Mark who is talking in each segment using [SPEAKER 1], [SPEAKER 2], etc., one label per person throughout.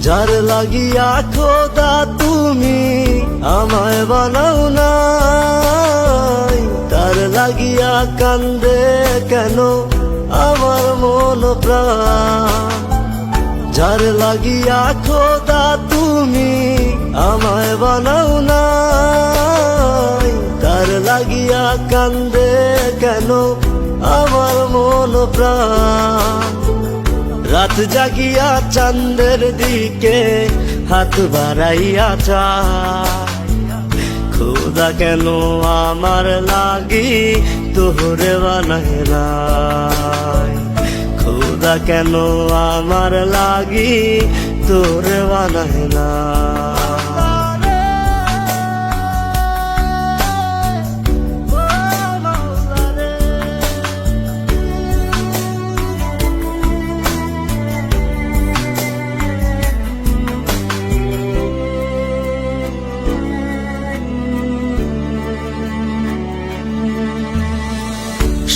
[SPEAKER 1] যার লাগিয়া খোদা তুমি আমায় বানাও নাই, তার লাগিয়া কান্দে কেন আমার মন প্রাণ। যার লাগিয়া খোদা তুমি আমায় বানাও নাই, তার লাগিয়া কান্দে কেন আমার মন প্রাণ। রাত জাগিয়া চাঁদের দিকে হাত বাড়াইয়া চায়, খোদা কেন আমার লাগি তোরে বানায় নাই, খোদা কেন আমার লাগি তোরে বানায় নাই।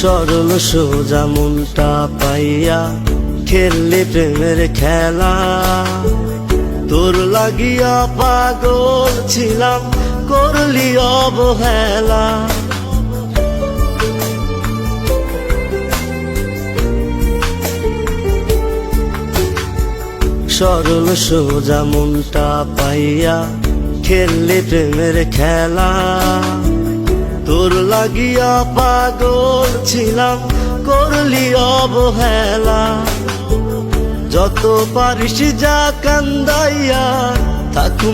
[SPEAKER 1] সরল সোজা মনটা পাইয়া খেললি প্রেমের খেলা, তোর লাগিয়া পাগল ছিলাম করলি অবহেলা। সরল সোজা মনটা পাইয়া খেললি প্রেমের খেলা, তোর লাগিয়া পাগল ছিলাম করলি অবহেলা। যত পারিস যা কান্দাইয়া থাকুম